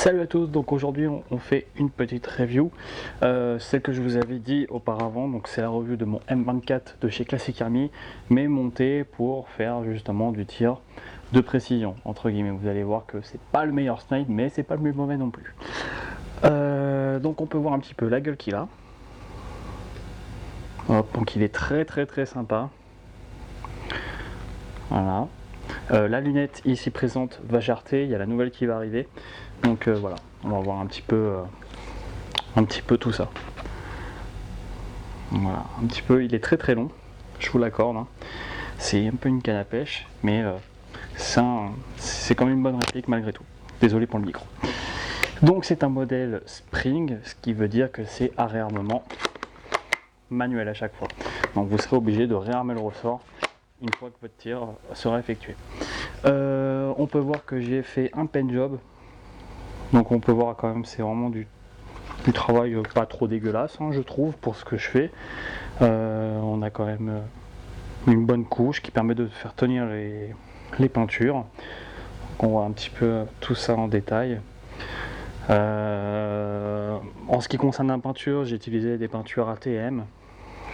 Salut à tous, donc aujourd'hui on fait une petite review, celle que je vous avais dit auparavant, donc c'est la review de mon M24 de chez Classic Army, mais montée pour faire justement du tir de précision, entre guillemets. Vous allez voir que c'est pas le meilleur snipe, mais c'est pas le plus mauvais non plus. Donc on peut voir un petit peu la gueule qu'il a. Hop, donc il est très sympa. Voilà. La lunette ici présente va jarter, il y a la nouvelle qui va arriver. Donc voilà, on va voir un petit peu tout ça. Voilà, un petit peu, il est très long, je vous l'accorde. Hein. C'est un peu une canne à pêche, mais c'est quand même une bonne réplique malgré tout. Désolé pour le micro. Donc c'est un modèle spring, ce qui veut dire que c'est à réarmement manuel à chaque fois. Donc vous serez obligé de réarmer le ressort une fois que votre tir sera effectué. On peut voir que j'ai fait un pen job. Donc on peut voir quand même, c'est vraiment du travail pas trop dégueulasse, hein, je trouve, pour ce que je fais. On a quand même une bonne couche qui permet de faire tenir les peintures. Donc on voit un petit peu tout ça en détail. En ce qui concerne la peinture, j'ai utilisé des peintures ATM.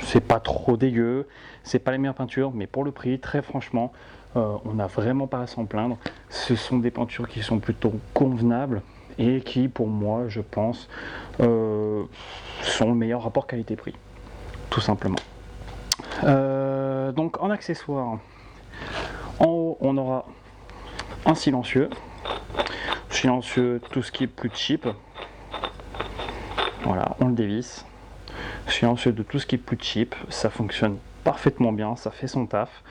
C'est pas trop dégueu, c'est pas les meilleures peintures, mais pour le prix, très franchement, on n'a vraiment pas à s'en plaindre. Ce sont des peintures qui sont plutôt convenables et qui, pour moi, je pense, sont le meilleur rapport qualité-prix, tout simplement. Donc en accessoire, en haut, on aura un silencieux, tout ce qui est plus cheap. Voilà, on le dévisse. Silencieux de tout ce qui est plus cheap, ça fonctionne parfaitement bien, ça fait son taf.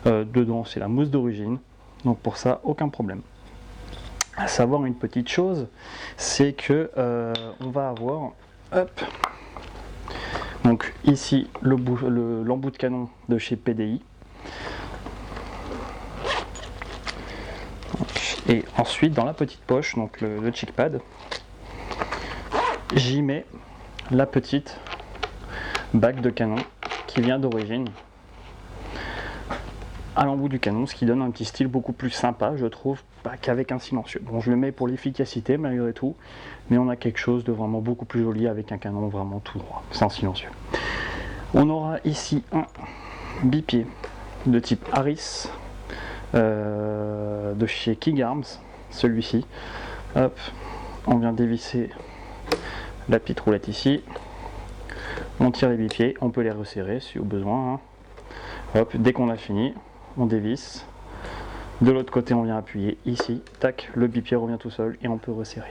Dedans, c'est la mousse d'origine, donc pour ça, aucun problème. À savoir une petite chose, c'est que on va avoir, hop, donc ici l'embout de canon de chez PDI, et ensuite dans la petite poche, donc le chick pad, j'y mets la petite bague de canon qui vient d'origine à l'embout du canon, ce qui donne un petit style beaucoup plus sympa, je trouve, qu'avec un silencieux. Bon, je le mets pour l'efficacité malgré tout, mais on a quelque chose de vraiment beaucoup plus joli avec un canon vraiment tout droit, sans silencieux. On aura ici un bipied de type Harris de chez King Arms, celui-ci. Hop, on vient dévisser la petite roulette ici. On tire les bipieds, on peut les resserrer si au besoin. Hein. Hop, dès qu'on a fini, on dévisse. De l'autre côté, on vient appuyer ici. Tac, le bipied revient tout seul et on peut resserrer.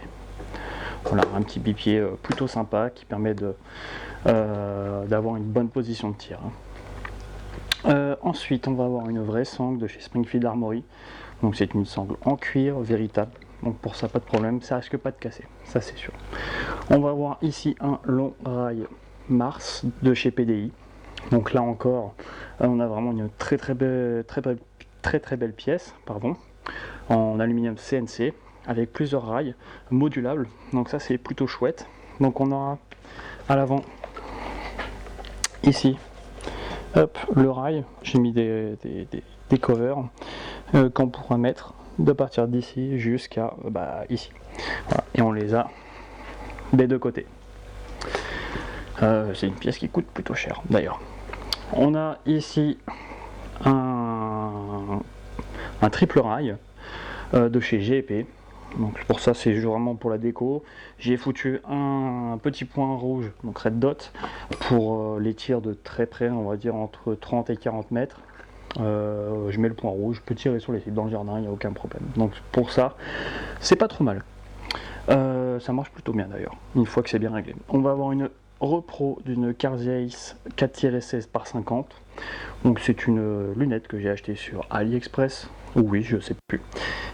Voilà, un petit bipied plutôt sympa qui permet d'avoir une bonne position de tir. Hein. Ensuite, on va avoir une vraie sangle de chez Springfield Armory. Donc c'est une sangle en cuir véritable. Donc pour ça, pas de problème, ça risque pas de casser, ça c'est sûr. On va avoir ici un long rail Mars de chez PDI. Donc là encore, on a vraiment une très belle pièce, pardon, en aluminium CNC avec plusieurs rails modulables. Donc ça c'est plutôt chouette. Donc on aura à l'avant ici, hop, le rail. J'ai mis des covers qu'on pourra mettre de partir d'ici jusqu'à ici. Voilà. Et on les a des deux côtés. C'est une pièce qui coûte plutôt cher d'ailleurs. On a ici un triple rail de chez GEP. Donc pour ça c'est vraiment pour la déco. J'ai foutu un petit point rouge, donc red dot, pour les tirs de très près, on va dire entre 30 et 40 mètres. Je mets le point rouge, je peux tirer sur les cibles dans le jardin, il n'y a aucun problème. Donc pour ça, c'est pas trop mal. Ça marche plutôt bien d'ailleurs, une fois que c'est bien réglé. On va avoir une repro d'une Carziace 4-16 par 50. Donc c'est une lunette que j'ai achetée sur AliExpress, ou oui, je sais plus,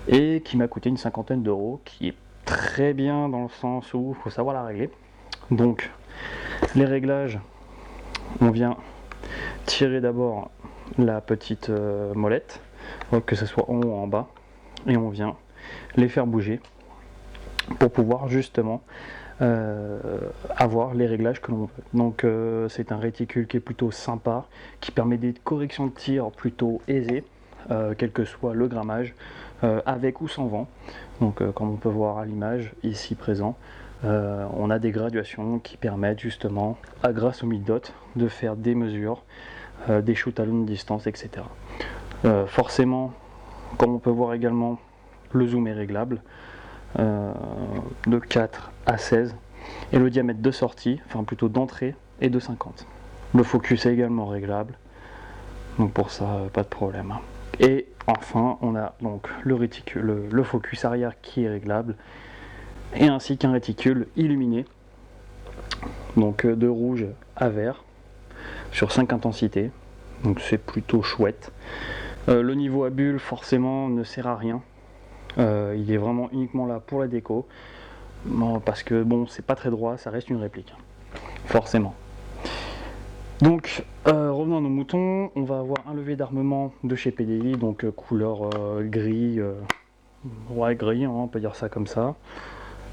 et qui m'a coûté une cinquantaine d'euros, qui est très bien dans le sens où il faut savoir la régler. Donc les réglages, on vient tirer d'abord la petite molette, que ce soit en haut ou en bas, et on vient les faire bouger pour pouvoir justement avoir les réglages que l'on veut. Donc c'est un réticule qui est plutôt sympa, qui permet des corrections de tir plutôt aisées, quel que soit le grammage. avec ou sans vent. Donc comme on peut voir à l'image ici présent, on a des graduations qui permettent justement, grâce au mid-dot, de faire des mesures, des shoots à longue distance, etc. Forcément, comme on peut voir également, le zoom est réglable de 4 à 16 et le diamètre de sortie, enfin plutôt d'entrée, est de 50. Le focus est également réglable, donc pour ça pas de problème. Et enfin on a donc le focus arrière qui est réglable, et ainsi qu'un réticule illuminé, donc de rouge à vert sur 5 intensités, donc c'est plutôt chouette. Le niveau à bulles forcément ne sert à rien, il est vraiment uniquement là pour la déco, parce que bon, c'est pas très droit, ça reste une réplique forcément. Donc revenons à nos moutons, on va avoir un levier d'armement de chez PDI, donc couleur gris, ouais gris, hein, on peut dire ça comme ça.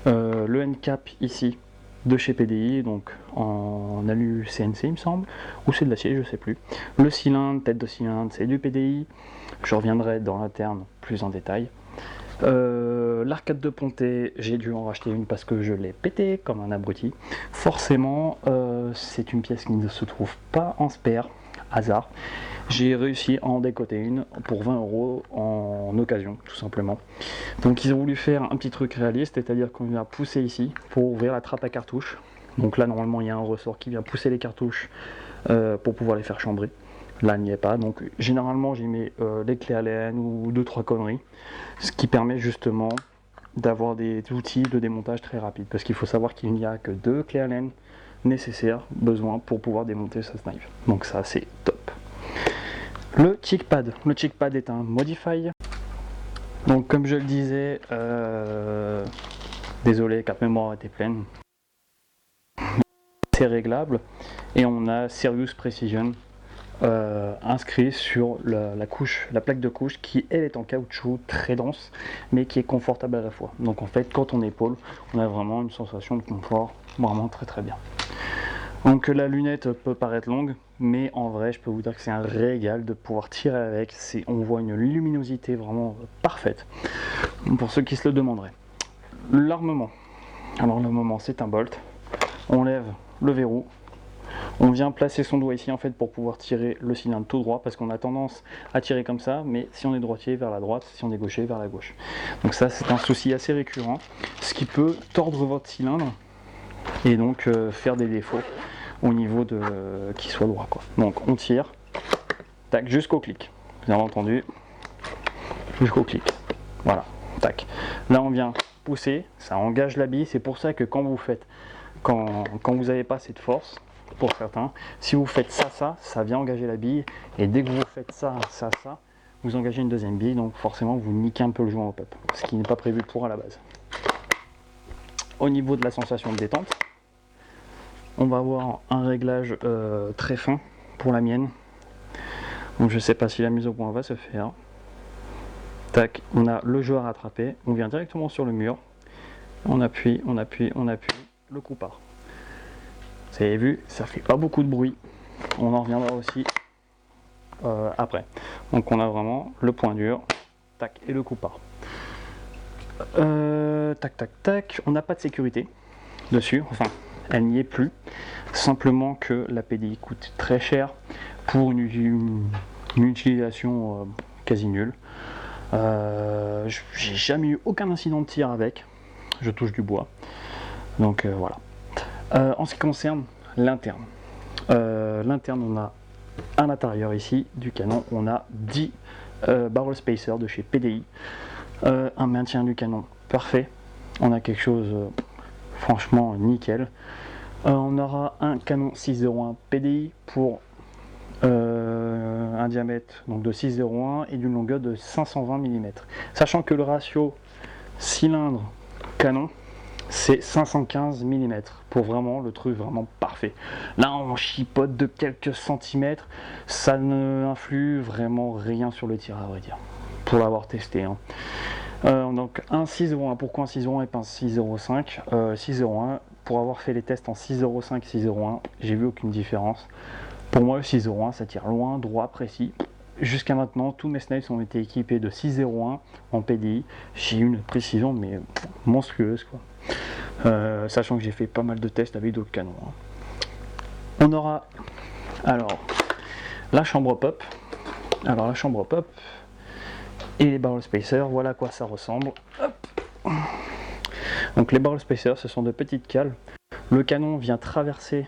Le end cap ici de chez PDI, donc en alu CNC il me semble, ou c'est de l'acier, je sais plus. Le cylindre, tête de cylindre, c'est du PDI, je reviendrai dans l'interne plus en détail. L'arcade de ponté, j'ai dû en racheter une parce que je l'ai pété comme un abruti. Forcément, c'est une pièce qui ne se trouve pas en spare, hasard. J'ai réussi à en décoter une pour 20 € en occasion, tout simplement. Donc ils ont voulu faire un petit truc réaliste, c'est-à-dire qu'on vient pousser ici pour ouvrir la trappe à cartouches. Donc là, normalement, il y a un ressort qui vient pousser les cartouches pour pouvoir les faire chambrer. Là, il n'y est pas. Donc généralement, j'y mets les clés Allen ou 2-3 conneries, ce qui permet justement d'avoir des outils de démontage très rapides. Parce qu'il faut savoir qu'il n'y a que 2 clés Allen nécessaires, besoin pour pouvoir démonter ce snipe. Donc ça, c'est top. Le chickpad. Le chickpad est un Modify. Donc comme je le disais, désolé, carte mémoire était pleine. C'est réglable et on a Serious Precision inscrit sur la plaque de couche qui elle est en caoutchouc très dense mais qui est confortable à la fois. Donc en fait quand on épaule, on a vraiment une sensation de confort vraiment très très bien. Donc la lunette peut paraître longue, mais en vrai je peux vous dire que c'est un régal de pouvoir tirer avec. On voit une luminosité vraiment parfaite pour ceux qui se le demanderaient. L'armement, alors l'armement c'est un bolt, on lève le verrou, on vient placer son doigt ici en fait pour pouvoir tirer le cylindre tout droit, parce qu'on a tendance à tirer comme ça, mais si on est droitier vers la droite, si on est gaucher vers la gauche. Donc ça c'est un souci assez récurrent, ce qui peut tordre votre cylindre et donc faire des défauts au niveau de qu'il soit droit quoi. Donc on tire, tac, jusqu'au clic, vous avez entendu, jusqu'au clic, voilà, tac. Là on vient pousser, ça engage la bille, c'est pour ça que quand vous n'avez pas assez de force, pour certains, si vous faites ça vient engager la bille, et dès que vous faites ça, vous engagez une deuxième bille, donc forcément vous niquez un peu le joint au pop, ce qui n'est pas prévu pour à la base. Au niveau de la sensation de détente, on va avoir un réglage très fin pour la mienne, donc je sais pas si la mise au point va se faire. Tac, on a le jeu à rattraper, on vient directement sur le mur, on appuie, le coup part. Vous avez vu, ça fait pas beaucoup de bruit, on en reviendra aussi après. Donc on a vraiment le point dur, tac, et le coup part. Tac, tac, tac, on n'a pas de sécurité dessus, enfin, elle n'y est plus, simplement que la PDI coûte très cher pour une utilisation quasi nulle. J'ai jamais eu aucun incident de tir avec, je touche du bois, donc voilà. En ce qui concerne l'interne, on a à l'intérieur ici du canon, on a 10 barrel spacers de chez PDI, un maintien du canon parfait, on a quelque chose franchement nickel. On aura un canon 601 PDI pour un diamètre donc de 6,01 et d'une longueur de 520 mm, sachant que le ratio cylindre canon c'est 515 mm pour vraiment le truc vraiment parfait. Là on chipote de quelques centimètres, ça ne influe vraiment rien sur le tir à vrai dire, pour l'avoir testé hein. Donc un 6,01, pourquoi un 6,01 et pas un 6,05? 6,01, pour avoir fait les tests en 6,05 6,01, j'ai vu aucune différence. Pour moi le 6,01 ça tire loin, droit, précis, jusqu'à maintenant, tous mes snipes ont été équipés de 601 en PDI. J'ai eu une précision mais monstrueuse quoi. Sachant que j'ai fait pas mal de tests avec d'autres canons. Hein. On aura alors la chambre pop. Alors la chambre pop et les barrel spacers, voilà à quoi ça ressemble. Hop. Donc les barrel spacers, ce sont de petites cales. Le canon vient traverser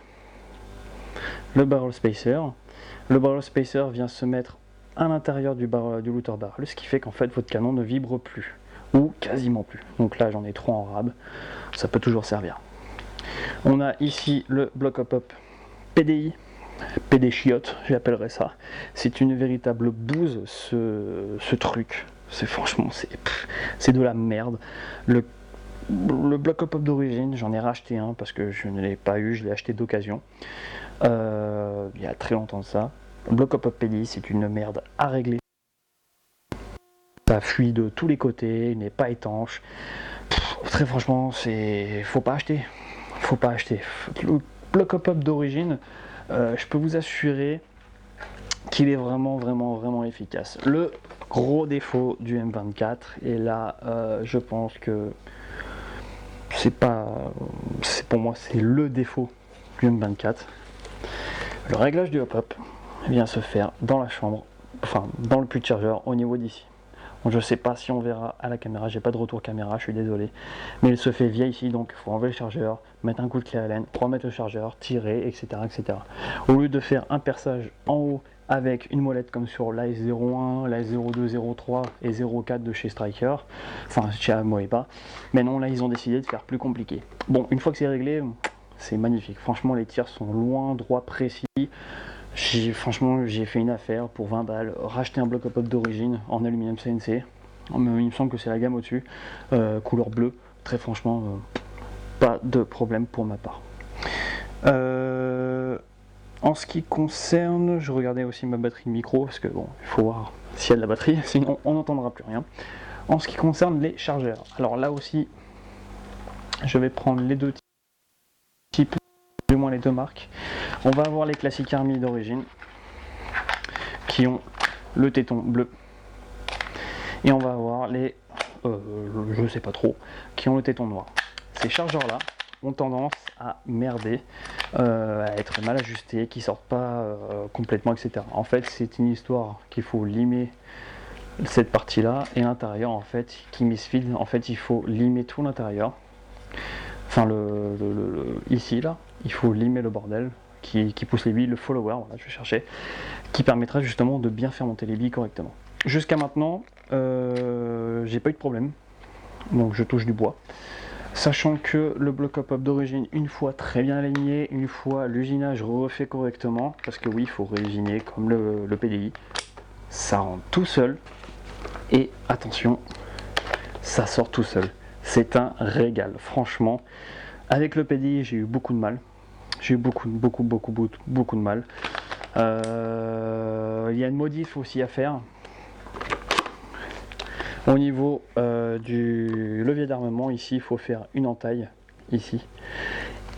le barrel spacer. Le barrel spacer vient se mettre à l'intérieur du looter barrel, ce qui fait qu'en fait votre canon ne vibre plus, ou quasiment plus. Donc là j'en ai 3 en rab, ça peut toujours servir. On a ici le block up PDI, PD chiotte, j'appellerais ça. C'est une véritable bouse ce truc. C'est franchement, c'est de la merde. Le block up d'origine, j'en ai racheté un parce que je ne l'ai pas eu, je l'ai acheté d'occasion. Il y a très longtemps de ça. Le block up PDI, c'est une merde à régler. Ça fuit de tous les côtés, il n'est pas étanche. Très franchement, faut pas acheter. Faut pas acheter. Le block up d'origine, je peux vous assurer qu'il est vraiment efficace. Le gros défaut du M24, et là je pense que pour moi c'est le défaut du M24. Le réglage du hop-up vient se faire dans la chambre, enfin dans le puits de chargeur au niveau d'ici. Je ne sais pas si on verra à la caméra, j'ai pas de retour caméra, je suis désolé. Mais il se fait via ici, donc il faut enlever le chargeur, mettre un coup de clé Allen, remettre le chargeur, tirer, etc. Au lieu de faire un perçage en haut avec une molette comme sur l'AS01, l'AS02, 03 et 04 de chez Striker, enfin chez Amoeba, mais non, là ils ont décidé de faire plus compliqué. Bon, une fois que c'est réglé, c'est magnifique. Franchement, les tirs sont loin, droit, précis. Franchement, j'ai fait une affaire pour 20 balles, racheter un block up d'origine en aluminium CNC. Il me semble que c'est la gamme au-dessus, couleur bleue. Très franchement, pas de problème pour ma part. En ce qui concerne, je regardais aussi ma batterie de micro, parce que bon, il faut voir s'il y a de la batterie, sinon on n'entendra plus rien. En ce qui concerne les chargeurs, alors là aussi, je vais prendre les deux types, du moins les deux marques. On va avoir les classiques Army d'origine qui ont le téton bleu, et on va avoir les je sais pas trop qui ont le téton noir. Ces chargeurs là ont tendance à merder, à être mal ajustés, qui sortent pas complètement, etc. En fait, c'est une histoire qu'il faut limer cette partie là, et l'intérieur en fait qui misfeed. En fait, il faut limer tout l'intérieur, enfin ici là il faut limer le bordel qui pousse les billes, le follower, voilà, je vais chercher, qui permettra justement de bien faire monter les billes correctement. Jusqu'à maintenant, j'ai pas eu de problème, donc je touche du bois. Sachant que le block up d'origine, une fois très bien aligné, une fois l'usinage refait correctement, parce que oui, il faut réusiner comme le PDI, ça rentre tout seul, et attention, ça sort tout seul. C'est un régal, franchement. Avec le PDI, j'ai eu beaucoup de mal. J'ai eu beaucoup de mal. Il y a une modif aussi à faire au niveau du levier d'armement. Ici, il faut faire une entaille ici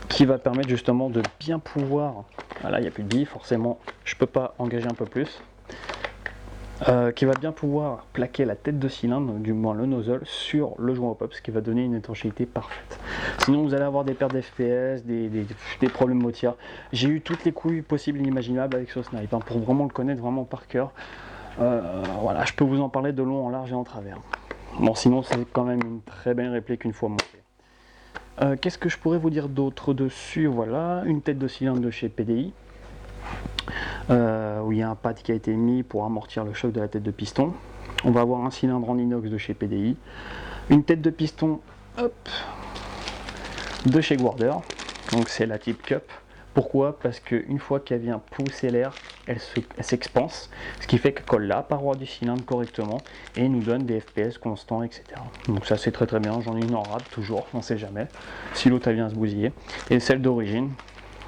qui va permettre justement de bien pouvoir. Voilà, il n'y a plus de billes, forcément, je peux pas engager un peu plus. Qui va bien pouvoir plaquer la tête de cylindre, du moins le nozzle, sur le joint hop-up, ce qui va donner une étanchéité parfaite. Sinon vous allez avoir des pertes d'FPS, des problèmes au tir. J'ai eu toutes les couilles possibles et inimaginables avec ce snipe, hein, pour vraiment le connaître vraiment par cœur. Voilà, je peux vous en parler de long en large et en travers. Bon, sinon c'est quand même une très belle réplique une fois montée. Qu'est-ce que je pourrais vous dire d'autre dessus? Voilà, une tête de cylindre de chez PDI. Où il y a un pad qui a été mis pour amortir le choc de la tête de piston. On va avoir un cylindre en inox de chez PDI, une tête de piston de chez Guarder, donc c'est la type cup. Pourquoi? Parce qu'une fois qu'elle vient pousser l'air, elle s'expanse, ce qui fait qu'elle colle la paroi du cylindre correctement et nous donne des FPS constants, etc. Donc ça c'est très bien, j'en ai une en rab toujours, on ne sait jamais, si l'autre vient se bousiller. Et celle d'origine,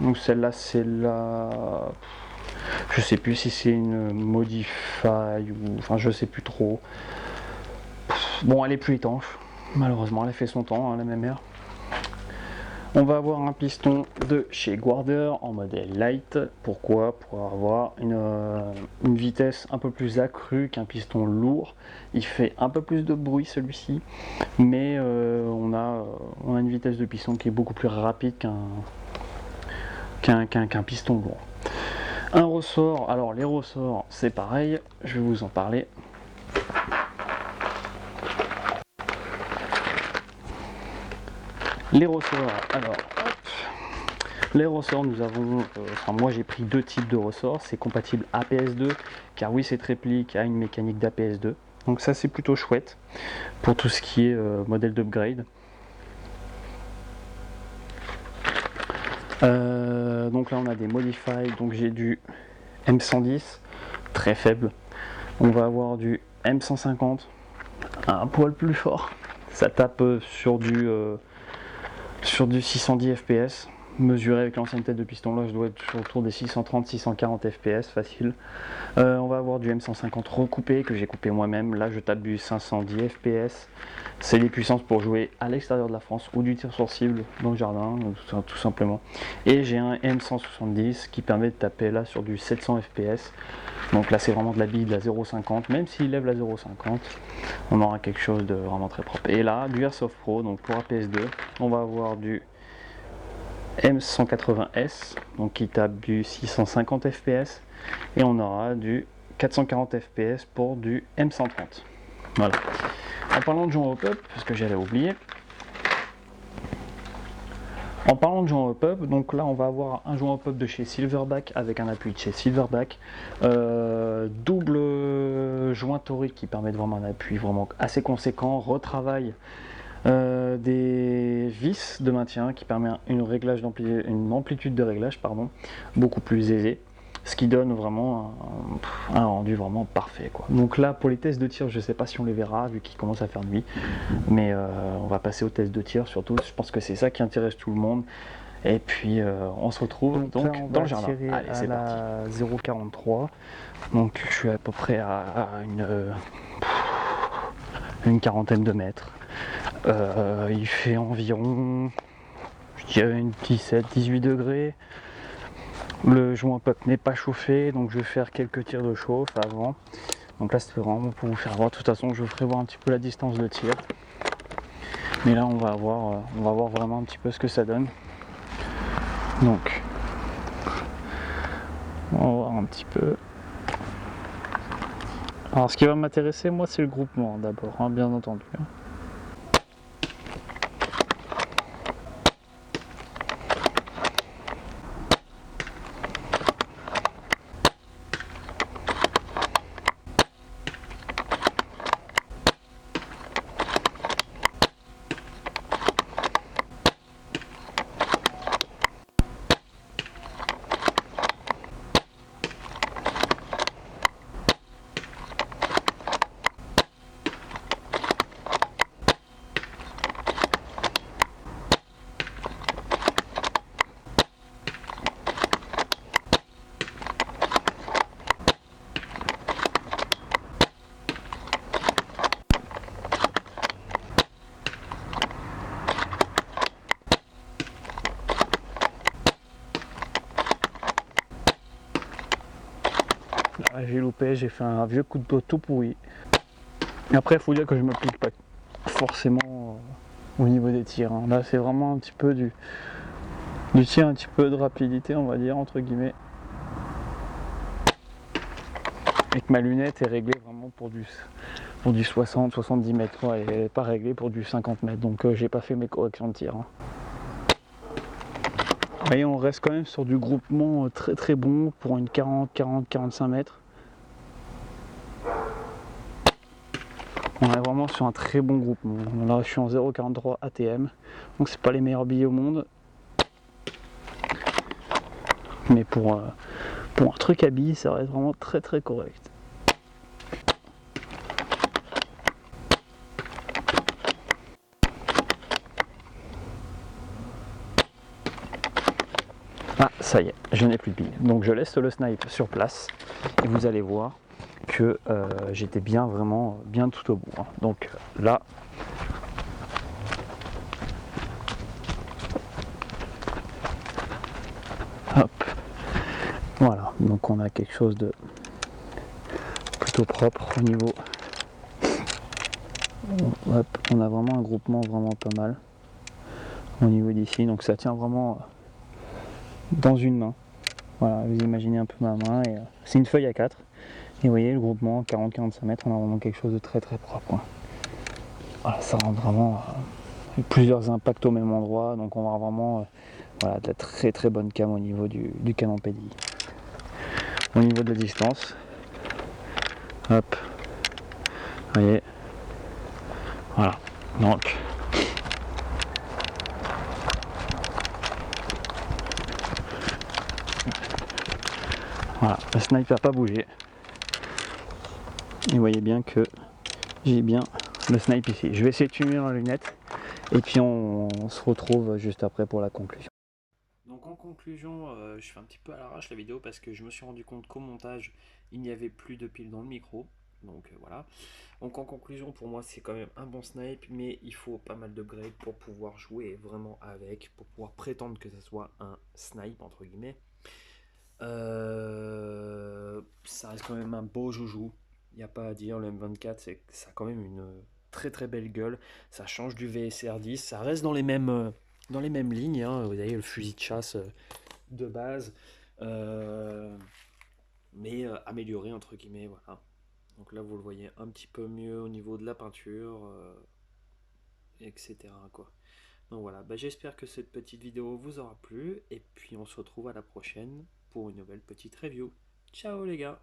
donc celle-là c'est la... Je sais plus si c'est une Modify ou... Enfin je sais plus trop. Bon, elle est plus étanche, malheureusement, elle a fait son temps, hein, la même air. On va avoir un piston de chez Guarder en modèle light. Pourquoi? Pour avoir une vitesse un peu plus accrue qu'un piston lourd. Il fait un peu plus de bruit celui-ci, mais on a une vitesse de piston qui est beaucoup plus rapide qu'un piston lourd. Un ressort, alors les ressorts c'est pareil, je vais vous en parler. Les ressorts, alors hop. Les ressorts, nous avons, moi j'ai pris deux types de ressorts, c'est compatible APS2, car oui cette réplique a une mécanique d'APS2, donc ça c'est plutôt chouette pour tout ce qui est modèle d'upgrade. Donc là on a des Modify, donc j'ai du M110, très faible, on va avoir du M150, un poil plus fort, ça tape sur du 610 fps, mesuré avec l'ancienne tête de piston, là je dois être autour des 630-640 fps facile. On va avoir du M150 recoupé que j'ai coupé moi-même, là je tape du 510 fps, c'est les puissances pour jouer à l'extérieur de la France ou du tir sur cible dans le jardin tout simplement. Et j'ai un M170 qui permet de taper là sur du 700 fps, donc là c'est vraiment de la bille de la 0,50, même s'il lève la 0,50 on aura quelque chose de vraiment très propre. Et là du Airsoft Pro, donc pour APS2 on va avoir du M180S, donc qui tape du 650 fps, et on aura du 440 fps pour du M130. Voilà. En parlant de joint hop-up, parce que j'allais oublier, en parlant de joint hop-up, donc là on va avoir un joint hop-up de chez Silverback avec un appui de chez Silverback, double joint torique qui permet de vraiment un appui vraiment assez conséquent, retravail. Des vis de maintien qui permet une amplitude de réglage beaucoup plus aisée, ce qui donne vraiment un rendu vraiment parfait quoi. Donc là pour les tests de tir, je sais pas si on les verra vu qu'il commence à faire nuit, mais on va passer aux tests de tir surtout, je pense que c'est ça qui intéresse tout le monde. Et puis on se retrouve donc là, dans le jardin. Allez, c'est parti. 0,43, donc je suis à peu près à une quarantaine de mètres. Il fait environ, je dirais, 17-18 degrés. Le joint pop n'est pas chauffé, donc je vais faire quelques tirs de chauffe avant. Donc là c'était vraiment pour vous faire voir. De toute façon je vous ferai voir un petit peu la distance de tir. Mais là on va voir vraiment un petit peu ce que ça donne. Donc on va voir un petit peu. Alors ce qui va m'intéresser moi c'est le groupement d'abord, hein, bien entendu. J'ai loupé, j'ai fait un vieux coup de dos tout pourri. Et après, il faut dire que je ne m'applique pas forcément au niveau des tirs. Hein. Là, c'est vraiment un petit peu du tir, un petit peu de rapidité, on va dire, entre guillemets. Et que ma lunette est réglée vraiment pour du 60-70 mètres. Ouais, elle n'est pas réglée pour du 50 mètres. Donc, j'ai pas fait mes corrections de tir. Hein. Vous voyez, on reste quand même sur du groupement très très bon pour une 40-45 mètres. On est vraiment sur un très bon groupement. Là je suis en 0,43 ATM, donc c'est pas les meilleurs billets au monde. Mais pour un truc à billes, ça reste vraiment très très correct. Ah ça y est, je n'ai plus de billes. Donc je laisse le snipe sur place et vous allez voir que j'étais vraiment bien tout au bout. Hein. Donc là, Donc on a quelque chose de plutôt propre au niveau. Hop, on a vraiment un groupement vraiment pas mal au niveau d'ici, donc ça tient vraiment dans une main. Voilà, vous imaginez un peu ma main, et c'est une feuille à 4. Et vous voyez le groupement 40-45 mètres, on a vraiment quelque chose de très très propre. Voilà, ça rend vraiment plusieurs impacts au même endroit, donc on va vraiment voilà, de la très très bonne cam au niveau du canon PDI. Au niveau de la distance, hop, vous voyez, voilà, donc voilà, le sniper n'a pas bougé. Et vous voyez bien que j'ai bien le snipe ici. Je vais essayer de tuner en lunette et puis on se retrouve juste après pour la conclusion. Donc en conclusion, je fais un petit peu à l'arrache la vidéo parce que je me suis rendu compte qu'au montage, il n'y avait plus de piles dans le micro. Donc voilà. Donc en conclusion, pour moi, c'est quand même un bon snipe, mais il faut pas mal de grade pour pouvoir jouer vraiment avec, pour pouvoir prétendre que ça soit un snipe, entre guillemets. Ça reste quand même un beau joujou. Il n'y a pas à dire, le M24, ça a quand même une très très belle gueule. Ça change du VSR 10, ça reste dans les mêmes lignes. Hein. Vous voyez, le fusil de chasse de base, mais amélioré entre guillemets. Voilà. Donc là, vous le voyez un petit peu mieux au niveau de la peinture, etc. Quoi. Donc voilà, bah, j'espère que cette petite vidéo vous aura plu. Et puis on se retrouve à la prochaine pour une nouvelle petite review. Ciao les gars!